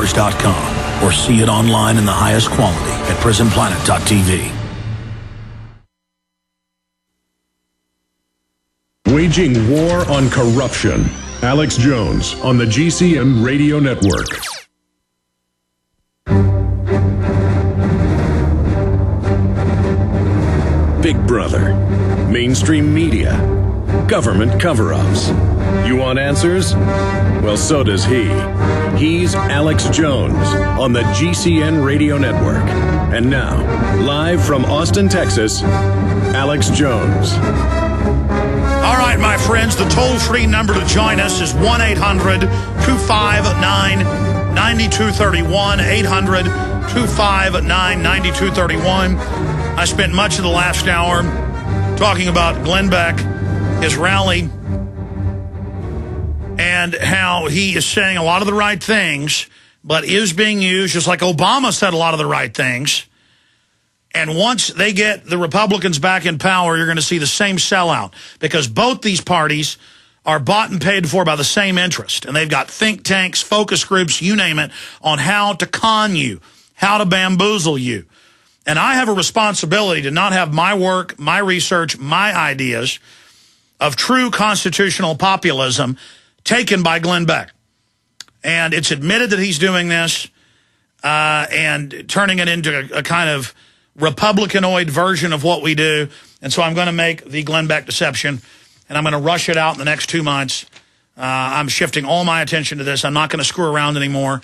InfoWars.com or see it online in the highest quality at PrisonPlanet.tv. Waging war on corruption. Alex Jones on the GCN Radio Network. Big Brother, mainstream media, government cover-ups. You want answers? Well, so does he. He's Alex Jones on the GCN Radio Network. And now, live from Austin, Texas, Alex Jones. All right, my friends, the toll-free number to join us is 1-800-259-9231, 800-259-9231. I spent much of the last hour talking about Glenn Beck, his rally, and how he is saying a lot of the right things, but is being used, just like Obama said a lot of the right things. And once they get the Republicans back in power, you're going to see the same sellout, because both these parties are bought and paid for by the same interest. And they've got think tanks, focus groups, you name it, on how to con you, how to bamboozle you. And I have a responsibility to not have my work, my research, my ideas of true constitutional populism taken by Glenn Beck. And it's admitted that he's doing this and turning it into a kind of Republicanoid version of what we do. And so I'm going to make the Glenn Beck deception, and I'm going to rush it out in the next 2 months. I'm shifting all my attention to this. I'm not going to screw around anymore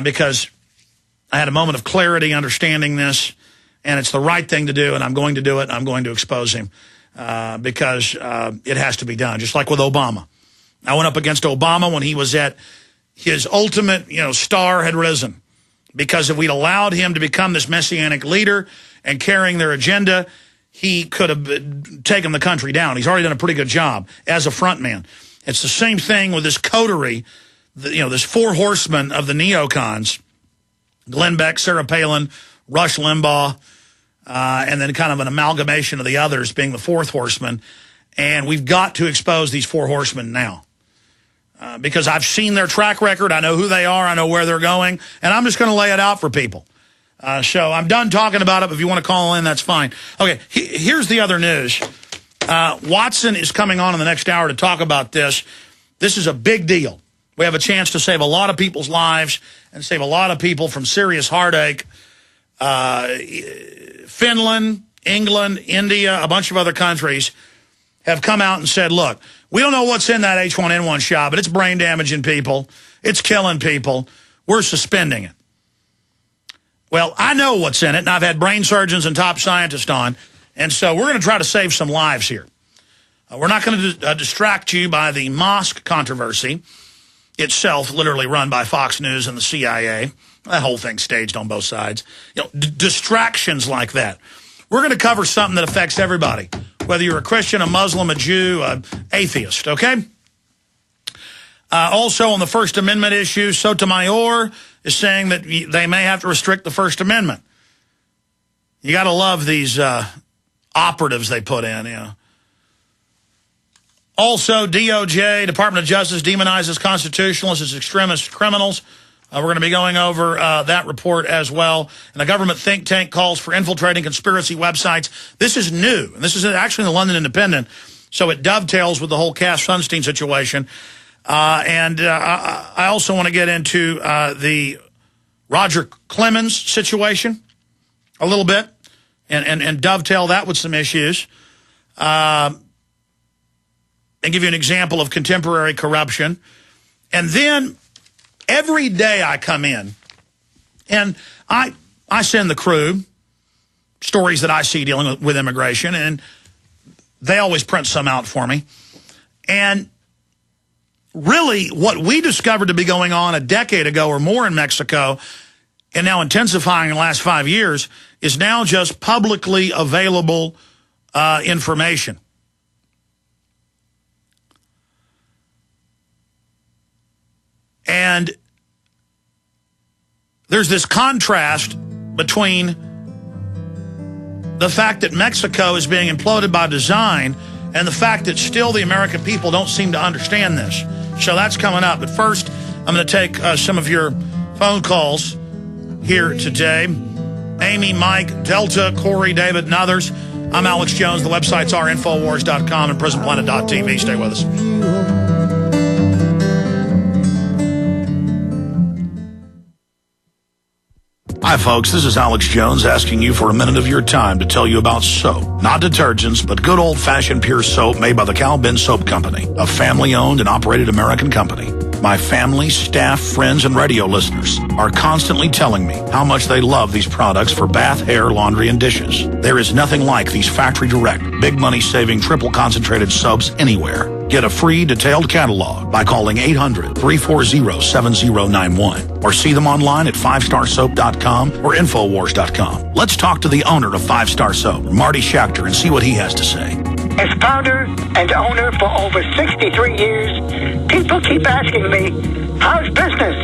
because I had a moment of clarity understanding this, and it's the right thing to do, and I'm going to do it. I'm going to expose him because it has to be done, just like with Obama. I went up against Obama when he was at his ultimate, star had risen. Because if we'd allowed him to become this messianic leader and carrying their agenda, he could have taken the country down. He's already done a pretty good job as a front man. It's the same thing with this coterie, this four horsemen of the neocons, Glenn Beck, Sarah Palin, Rush Limbaugh, and then kind of an amalgamation of the others being the fourth horseman. And we've got to expose these four horsemen now. Because I've seen their track record. I know who they are. I know where they're going. And I'm just going to lay it out for people. So I'm done talking about it. But if you want to call in, that's fine. Okay, here's the other news. Watson is coming on in the next hour to talk about this. This is a big deal. We have a chance to save a lot of people's lives and save a lot of people from serious heartache. Finland, England, India, a bunch of other countries have come out and said, look, we don't know what's in that H1N1 shot, but it's brain damaging people. It's killing people. We're suspending it. Well, I know what's in it, and I've had brain surgeons and top scientists on, and so we're going to try to save some lives here. We're not going to distract you by the mosque controversy itself, literally run by Fox News and the CIA. That whole thing staged on both sides. Distractions like that. We're going to cover something that affects everybody, whether you're a Christian, a Muslim, a Jew, an atheist, okay? Also, on the First Amendment issue, Sotomayor is saying that they may have to restrict the First Amendment. You got to love these operatives they put in, Also, DOJ, Department of Justice, demonizes constitutionalists as extremist criminals. We're going to be going over that report as well. And a government think tank calls for infiltrating conspiracy websites. This is new. And this is actually in the London Independent. So it dovetails with the whole Cass Sunstein situation. I also want to get into the Roger Clemens situation a little bit and dovetail that with some issues. And give you an example of contemporary corruption. And then every day I come in, and I send the crew stories that I see dealing with immigration, and they always print some out for me. And really, what we discovered to be going on a decade ago or more in Mexico, and now intensifying in the last 5 years, is now just publicly available information. And there's this contrast between the fact that Mexico is being imploded by design and the fact that still the American people don't seem to understand this. So that's coming up. But first, I'm going to take some of your phone calls here today. Amy, Mike, Delta, Corey, David, and others. I'm Alex Jones. The websites are Infowars.com and PrisonPlanet.tv. Stay with us. Hi, folks. This is Alex Jones asking you for a minute of your time to tell you about soap. Not detergents, but good old-fashioned pure soap made by the Cal Ben Soap Company, a family-owned and operated American company. My family, staff, friends, and radio listeners are constantly telling me how much they love these products for bath, hair, laundry, and dishes. There is nothing like these factory-direct, big money-saving, triple-concentrated soaps anywhere. Get a free detailed catalog by calling 800-340-7091 or see them online at 5starsoap.com or Infowars.com. Let's talk to the owner of 5 Star Soap, Marty Schachter, and see what he has to say. As founder and owner for over 63 years, people keep asking me, how's business?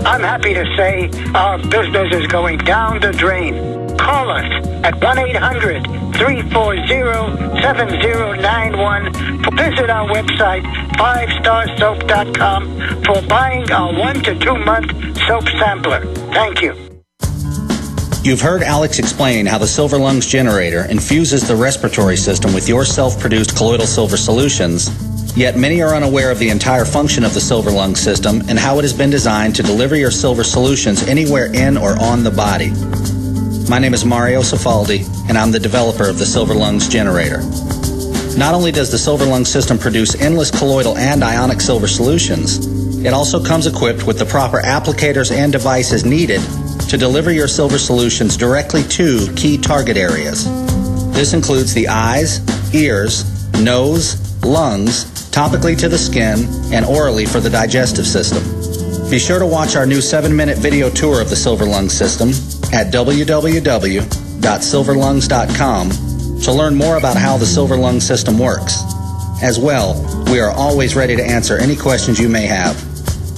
I'm happy to say our business is going down the drain. Call us at 1-800-340-7091. Visit our website, 5starsoap.com, for buying our 1 to 2 month soap sampler. Thank you. You've heard Alex explain how the Silver Lungs generator infuses the respiratory system with your self-produced colloidal silver solutions, yet many are unaware of the entire function of the Silver Lungs system and how it has been designed to deliver your silver solutions anywhere in or on the body. My name is Mario Cifaldi, and I'm the developer of the Silver Lungs generator. Not only does the Silver Lungs system produce endless colloidal and ionic silver solutions, it also comes equipped with the proper applicators and devices needed to deliver your silver solutions directly to key target areas. This includes the eyes, ears, nose, lungs, topically to the skin, and orally for the digestive system. Be sure to watch our new 7-minute video tour of the Silver Lungs system at www.silverlungs.com to learn more about how the Silver Lungs system works. As well, we are always ready to answer any questions you may have.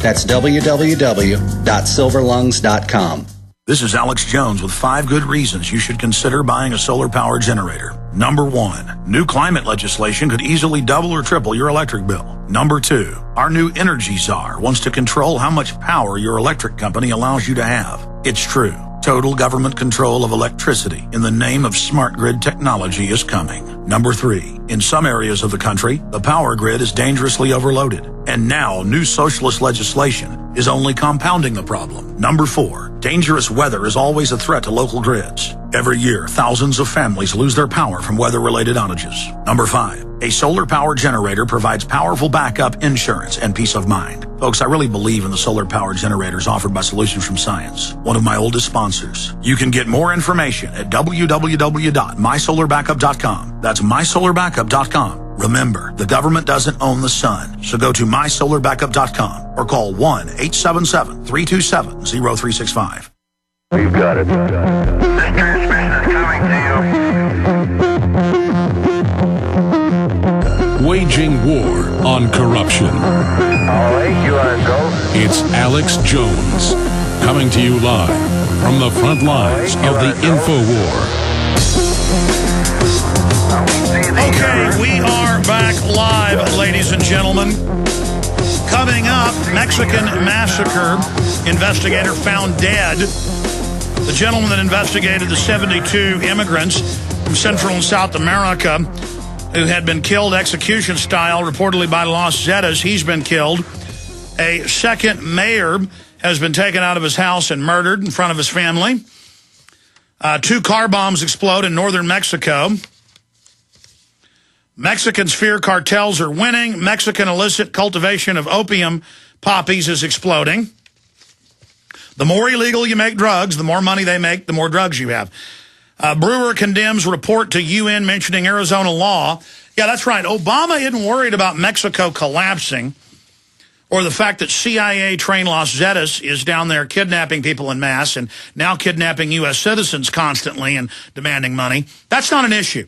That's www.silverlungs.com. This is Alex Jones with 5 good reasons you should consider buying a solar power generator. Number 1, new climate legislation could easily double or triple your electric bill. Number 2, our new Energy Czar wants to control how much power your electric company allows you to have. It's true. Total government control of electricity in the name of smart grid technology is coming. Number 3, in some areas of the country, the power grid is dangerously overloaded. And now, new socialist legislation is only compounding the problem. Number 4, dangerous weather is always a threat to local grids. Every year, thousands of families lose their power from weather-related outages. Number 5, a solar power generator provides powerful backup insurance and peace of mind. Folks, I really believe in the solar power generators offered by Solutions from Science, one of my oldest sponsors. You can get more information at www.mysolarbackup.com. That's mysolarbackup.com. Remember, the government doesn't own the sun, so go to mysolarbackup.com or call 1-877-327-0365. We've got it. This transmission is coming to you. Waging war on corruption. All right, you are go. It's Alex Jones, coming to you live from the front lines of the InfoWar. Okay, we are back live, ladies and gentlemen. Coming up, Mexican massacre investigator found dead. The gentleman that investigated the 72 immigrants from Central and South America who had been killed execution style, reportedly by Los Zetas, he's been killed. A second mayor has been taken out of his house and murdered in front of his family. 2 car bombs explode in northern Mexico. Mexicans fear cartels are winning. Mexican illicit cultivation of opium poppies is exploding. The more illegal you make drugs, the more money they make, the more drugs you have. Brewer condemns report to UN mentioning Arizona law. Yeah, that's right. Obama isn't worried about Mexico collapsing or the fact that CIA-trained Los Zetas is down there kidnapping people en masse and now kidnapping U.S. citizens constantly and demanding money. That's not an issue.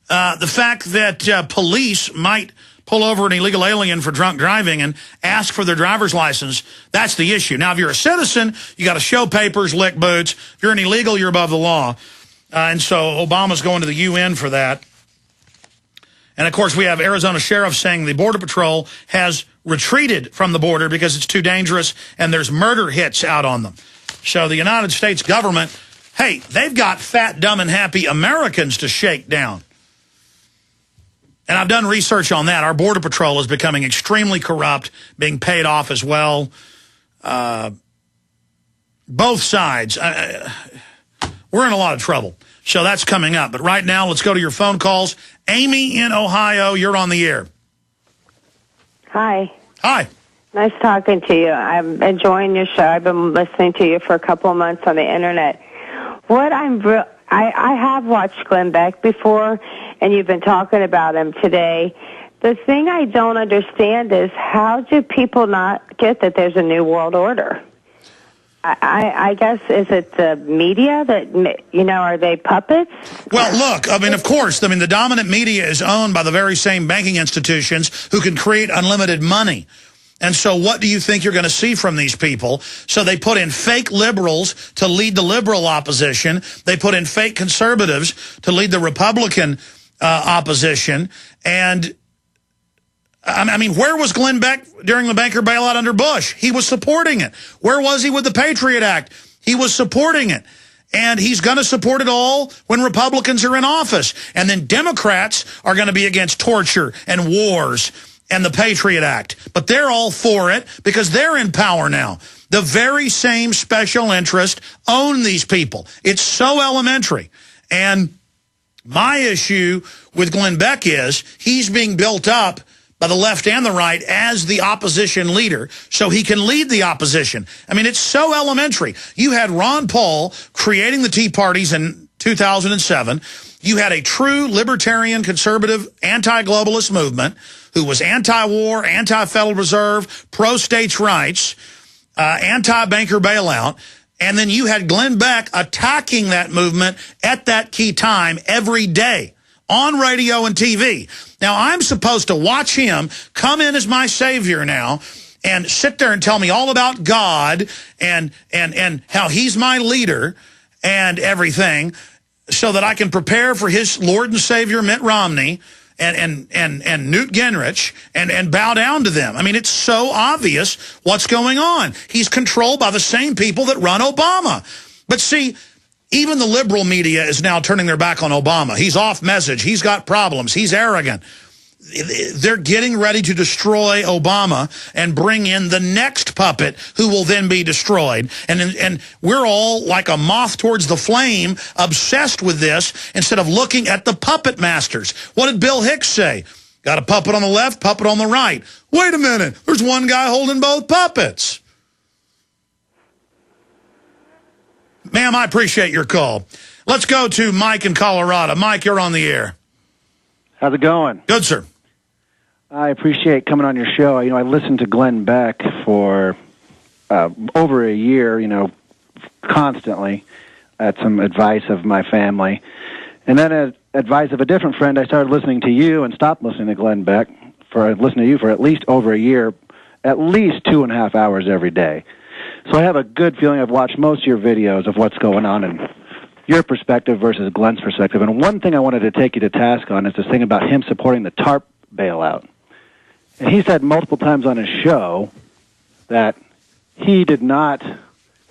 The fact that police might pull over an illegal alien for drunk driving and ask for their driver's license, that's the issue. Now, if you're a citizen, you got to show papers, lick boots. If you're an illegal, you're above the law. And so Obama's going to the UN for that. And, of course, we have Arizona sheriff saying the Border Patrol has retreated from the border because it's too dangerous and there's murder hits out on them. So the United States government, hey, they've got fat, dumb, and happy Americans to shake down. And I've done research on that. Our Border Patrol is becoming extremely corrupt, being paid off as well. Both sides. We're in a lot of trouble. So that's coming up. But right now, let's go to your phone calls. Amy in Ohio, you're on the air. Hi. Hi. Nice talking to you. I'm enjoying your show. I've been listening to you for a couple of months on the internet. I have watched Glenn Beck before, and you've been talking about him today. The thing I don't understand is how do people not get that there's a new world order? I guess, is it the media that, are they puppets? Well, look, I mean, of course, I mean, the dominant media is owned by the very same banking institutions who can create unlimited money. And so what do you think you're going to see from these people? So they put in fake liberals to lead the liberal opposition. They put in fake conservatives to lead the Republican opposition. And I mean, where was Glenn Beck during the banker bailout under Bush? He was supporting it. Where was he with the Patriot Act? He was supporting it. And he's going to support it all when Republicans are in office. And then Democrats are going to be against torture and wars and the Patriot Act. But they're all for it because they're in power now. The very same special interest own these people. It's so elementary. And my issue with Glenn Beck is he's being built up by the left and the right as the opposition leader so he can lead the opposition. I mean, it's so elementary. You had Ron Paul creating the Tea Parties in 2007. You had a true libertarian, conservative, anti-globalist movement who was anti-war, anti-Federal Reserve, pro-states' rights, anti-banker bailout. And then you had Glenn Beck attacking that movement at that key time every day on radio and TV. Now, I'm supposed to watch him come in as my savior now and sit there and tell me all about God and how he's my leader and everything so that I can prepare for his Lord and Savior Mitt Romney and Newt Gingrich and bow down to them. I mean, it's so obvious what's going on. He's controlled by the same people that run Obama. But see, even the liberal media is now turning their back on Obama. He's off message. He's got problems. He's arrogant. They're getting ready to destroy Obama and bring in the next puppet who will then be destroyed. And we're all like a moth towards the flame, obsessed with this, instead of looking at the puppet masters. What did Bill Hicks say? Got a puppet on the left, puppet on the right. Wait a minute. There's one guy holding both puppets. Ma'am, I appreciate your call. Let's go to Mike in Colorado. Mike, you're on the air. How's it going? Good, sir. I appreciate coming on your show. I listened to Glenn Beck for over a year, constantly at some advice of my family. And then at advice of a different friend, I started listening to you and stopped listening to Glenn Beck. Listening to you for at least over a year, at least 2.5 hours every day. So I have a good feeling. I've watched most of your videos of what's going on in your perspective versus Glenn's perspective. And one thing I wanted to take you to task on is this thing about him supporting the TARP bailout. And he said multiple times on his show that he did not,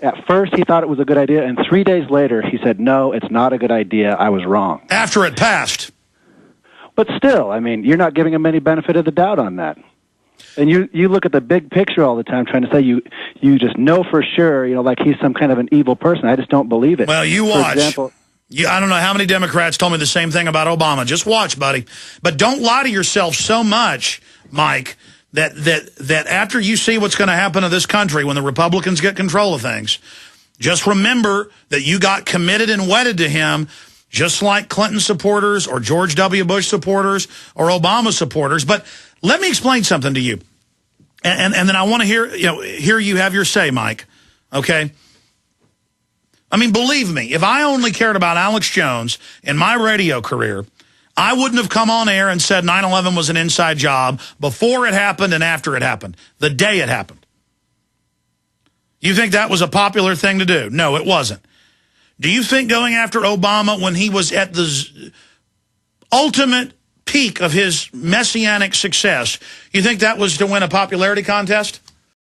at first he thought it was a good idea, and 3 days later he said, no, it's not a good idea, I was wrong. After it passed. But still, you're not giving him any benefit of the doubt on that. And you look at the big picture all the time, trying to say you just know for sure, like he's some kind of an evil person. I just don't believe it. Well, you watch. For example, I don't know how many Democrats told me the same thing about Obama. Just watch, buddy. But don't lie to yourself so much, Mike, that after you see what's going to happen to this country when the Republicans get control of things, just remember that you got committed and wedded to him, just like Clinton supporters or George W. Bush supporters or Obama supporters. But let me explain something to you. And then I want to hear you have your say, Mike. Okay? I mean, believe me, if I only cared about Alex Jones in my radio career, I wouldn't have come on air and said 9/11 was an inside job before it happened and after it happened, the day it happened. You think that was a popular thing to do? No, it wasn't. Do you think going after Obama when he was at the ultimate peak of his messianic success, you think that was to win a popularity contest?